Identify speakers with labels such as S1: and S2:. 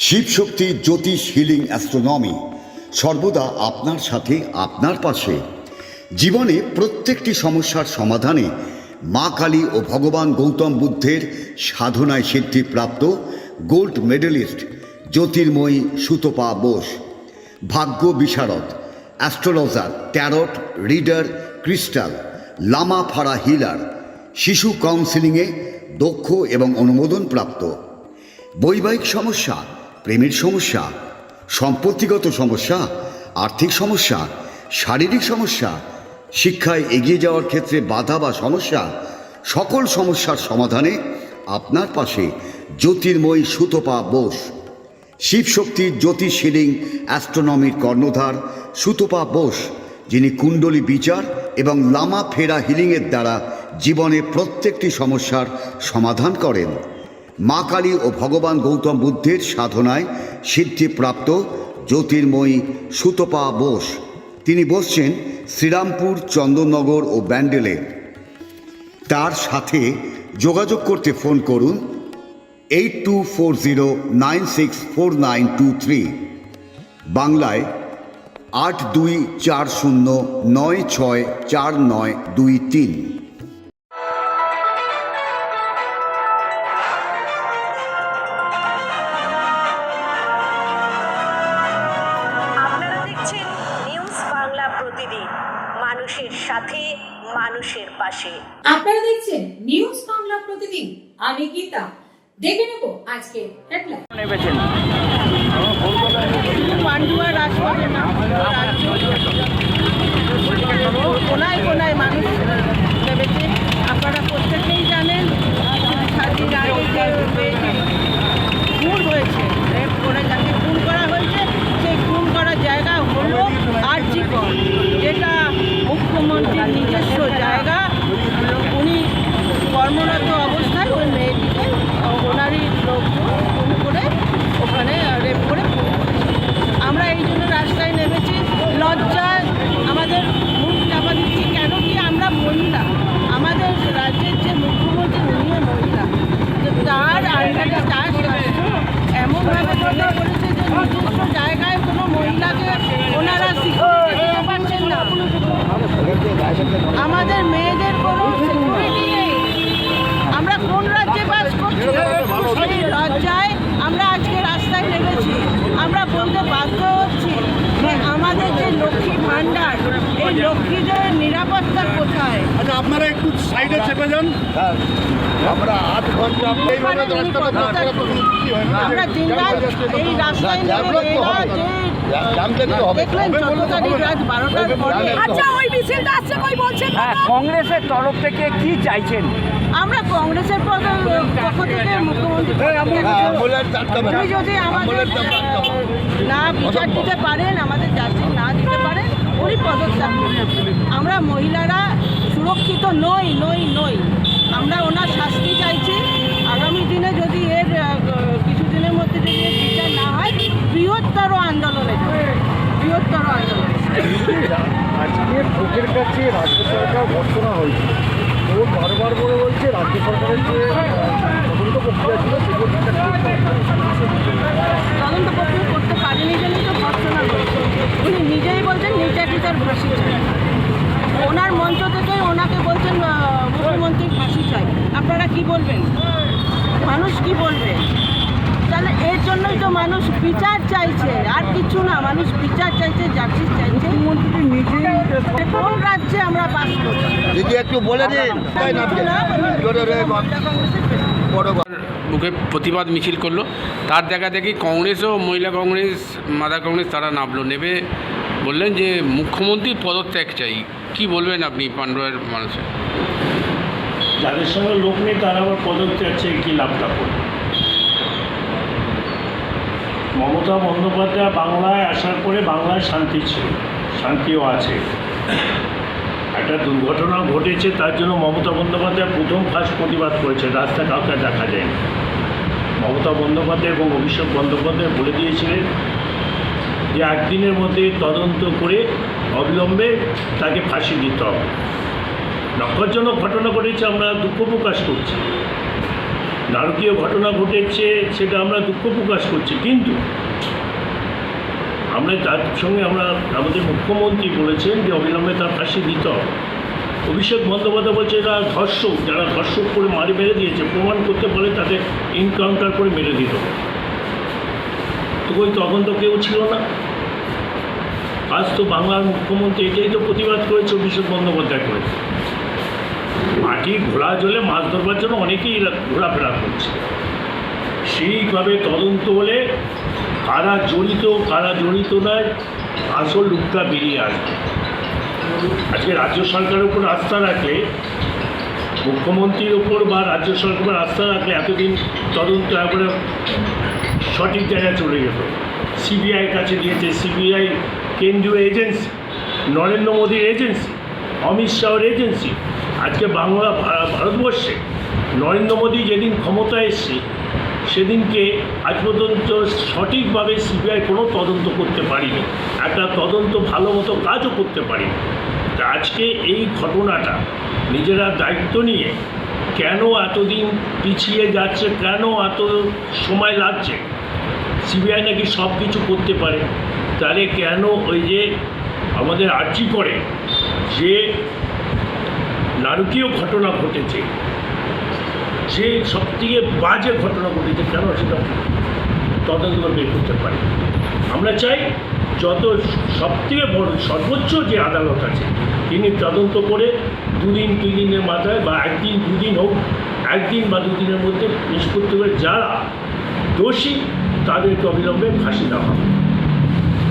S1: শিবশক্তি জ্যোতিষ healing astronomy সর্বদা আপনার সাথে, আপনার পাশে। জীবনে প্রত্যেকটি সমস্যার সমাধানে মা কালী ও ভগবান গৌতম বুদ্ধের সাধনায় সিদ্ধিপ্রাপ্ত গোল্ড মেডেলিস্ট জ্যোতির্ময়ী সুতপা বোস, ভাগ্য বিশারদ, astrologer, tarot reader, crystal, Lama Fera healer, শিশু কাউন্সিলিংয়ে দক্ষ এবং অনুমোদনপ্রাপ্ত। বৈবাহিক সমস্যা, প্রেমের সমস্যা, সম্পত্তিগত সমস্যা, আর্থিক সমস্যা, শারীরিক সমস্যা, শিক্ষায় এগিয়ে যাওয়ার ক্ষেত্রে বাধা বা সমস্যা, সকল সমস্যার সমাধানে আপনার পাশে জ্যোতির্ময়ী সুতপা বোস। শিবশক্তির জ্যোতিষ হিলিং অ্যাস্ট্রোনমির কর্ণধার সুতপা বোস, যিনি কুণ্ডলী বিচার এবং লামা ফেরা হিলিংয়ের দ্বারা জীবনে প্রত্যেকটি সমস্যার সমাধান করেন। মা কালী ও ভগবান গৌতম বুদ্ধের সাধনায় সিদ্ধিপ্রাপ্ত জ্যোতির্ময়ী সুতপা বোস। তিনি বসছেন শ্রীরামপুর, চন্দননগর ও ব্যান্ডেলে। তার সাথে যোগাযোগ করতে ফোন করুন 8240964923, বাংলায় 8240964923।
S2: মানুষের সাথে, মানুষের পাশে।
S3: আপনারা দেখছেন নিউজ বাংলা প্রতিদিন। আমি গীতা। দেখে নেব আজকে হেডলাইন।
S4: পান্ডুয়া রাজপথে না, কোনায় কোনায় মানুষ নেমেছে। আপনারা প্রত্যেকেই জানেন স্বাধীন আগে যে মেয়েটি খুন হয়েছে, রেপ করে যাকে খুন করা হয়েছে, সেই খুন করার জায়গা হলো আরজিকর, যেটা মুখ্যমন্ত্রীর নিজস্ব জায়গা। উনি কর্মরত অবস্থায় ওই মেয়েটিকে ওনারই লোকজন খুন করে ওখানে রেপ করে খুন করেছে। আমরা এই জন্য রাস্তায় নেমেছি, লজ্জায় আমাদের মুখ চাপা দিচ্ছি। কেন কি আমরা মহিলা, আমাদের রাজ্যের যে মুখ্যমন্ত্রী উনিও মহিলা, তো তার আন্ডারে তার শাস্ত্র এমনভাবে তৈরি করেছে যে নিজস্ব জায়গায় কোনো মহিলাকে ওনারা সিকিউরিটি দিতে পারছেন না। আমাদের মেয়েদের কোনো সিকিউরিটি নেই। আমরা কোন রাজ্যে বাস করছি? সেই লজ্জায় আমরা আজকে রাস্তায় নেমেছি। আমরা বলতে বাধ্য হচ্ছি যে আমাদের যে লক্ষ্মী ভাণ্ডার, এই লক্ষ্মীদের নিরাপত্তা কোথায়?
S5: আচ্ছা, আপনারা একটু সাইডে চেপে যান। আমরা 8 ঘন্টা
S4: আমরা দিনরাত এই রাস্তায় নেমে দেখলেন 14 তারিখ রাত 12টার পরে।
S2: আচ্ছা, ওই মিছিলটা আসছে কই বলছেন?
S6: কংগ্রেসের তরফ থেকে কি চাইছেন?
S4: আমরা কংগ্রেসের পক্ষ থেকে মুখ্যমন্ত্রী যদি আমাদের না বিচার দিতে পারেন, আমাদের জাস্টিস না দিতে পারেন, উনি পদত্যাগ করবেন। আমরা মহিলারা সুরক্ষিত নই। আমরা ওনার শাস্তি চাইছি। আগামী দিনে যদি এর কিছুদিনের মধ্যে যদি এর বিচার না হয়, বৃহত্তর আন্দোলনে
S5: আজকে বুকের কাছে রাজ্য সরকার ঘোষণা হয়েছে। ও বারবার করে বলছে রাজ্য সরকারের যে তদন্ত প্রক্রিয়া ছিল
S4: তদন্ত প্রক্রিয়া করতে পারেনি জন্যই তো ভর্সনা হয়েছে। উনি নিজেই বলছেন নির্যাতিতার ফাঁসি চাই। ওনার মঞ্চ থেকে ওনাকে বলছেন মুখ্যমন্ত্রীর ফাঁসি চাই। আপনারা কি বলবেন? মানুষ কি বলবে? তাহলে এর জন্যই তো মানুষ বিচার চাইছে, আর কিছু না। মানুষ বিচার চাইছে, জাস্টিস চাইছে। মন্ত্রী নিজেই কোন রাজ্যে আমরা বাস করছি
S5: যদি একটু বলে দিন।
S7: বুকে প্রতিবাদ মিছিল করলো, তার দেখা দেখি কংগ্রেসও, মহিলা কংগ্রেস, মাদার কংগ্রেস তারা নামলো। নেবে বললেন যে মুখ্যমন্ত্রীর পদত্যাগ চাই। কি বলবেন আপনি পান্ডুয়ার মানুষের?
S8: যাদের সঙ্গে লোক নেই তারা আবার পদত্যাগ চাই, কী লাভটা করবে? মমতা বন্দ্যোপাধ্যায় বাংলায় আসার পরে বাংলায় শান্তি ছিল, শান্তিও আছে। একটা দুর্ঘটনা ঘটেছে, তার জন্য মমতা বন্দ্যোপাধ্যায় প্রথম ফার্স্ট প্রতিবাদ করেছে। রাস্তা কাউকে দেখা যায়নি। মমতা বন্দ্যোপাধ্যায় এবং অভিষেক বন্দ্যোপাধ্যায় বলে দিয়েছিলেন যে একদিনের মধ্যে তদন্ত করে অবিলম্বে তাকে ফাঁসি দিতে হবে। লক্ষজনক ঘটনা ঘটেছে, আমরা দুঃখ প্রকাশ করছি। নারকীয় ঘটনা ঘটেছে সেটা আমরা দুঃখ প্রকাশ করছি, কিন্তু আমরা তার সঙ্গে আমাদের মুখ্যমন্ত্রী বলেছেন যে অবিলম্বে তার ফাঁসি দিতে হবে। অভিষেক বন্দ্যোপাধ্যায় বলছে এরা ধর্ষক, যারা ধর্ষক করে মেরে দিয়েছে, প্রমাণ করতে পারে তাদের এনকাউন্টার করে মেরে দিত। তো ওই তখন তো কেউ ছিল না। আজ তো বাংলার মুখ্যমন্ত্রী এটাই তো প্রতিবাদ করেছে, অভিষেক বন্দ্যোপাধ্যায় করেছে। মাটি ঘোলা জলে মাছ ধরবার জন্য অনেকেই ঘোরাফেরা করছে। সেইভাবে তদন্ত হলে কারা জড়িত নয়, আসল রূপটা বেরিয়ে আসবে। আজকে রাজ্য সরকারের উপর আস্থা রাখলে, মুখ্যমন্ত্রীর ওপর বা রাজ্য সরকারের আস্থা রাখলে এতদিন তদন্ত একবারে সঠিক জায়গায় চলে যেত। সিবিআইয়ের কাছে দিয়েছে, সিবিআই কেন্দ্রীয় এজেন্সি, নরেন্দ্র মোদীর এজেন্সি, অমিত শাহর এজেন্সি। আজকে ভারতবর্ষে নরেন্দ্র মোদী যেদিন ক্ষমতায় এসছে সেদিনকে আজ পর্যন্ত সঠিকভাবে সিবিআই কোনো তদন্ত করতে পারেনি, একটা তদন্ত ভালো মতো কাজও করতে পারেনি। তা আজকে এই ঘটনাটা নিজেরা দায়িত্ব নিয়ে কেন এতদিন পিছিয়ে যাচ্ছে, কেন এত সময় লাগছে? সিবিআই নাকি সব কিছু করতে পারে, তাহলে কেন ওই যে আমাদের আর্জি করে যে নারকীয় ঘটনা ঘটেছে, যে সবথেকে বাজে ঘটনা ঘটেছে, কেন সেটা তদন্ত করে বের করতে পারে? আমরা চাই যত সবথেকে বড় সর্বোচ্চ যে আদালত আছে তিনি তদন্ত করে 2 দিন 3 দিনের মাথায় বা 1 দিন 2 দিন হোক, 1 দিন বা 2 দিনের মধ্যে নিষ্পত্তি করে যারা দোষী তাদেরকে অবিলম্বে ফাঁসি দেওয়া হবে।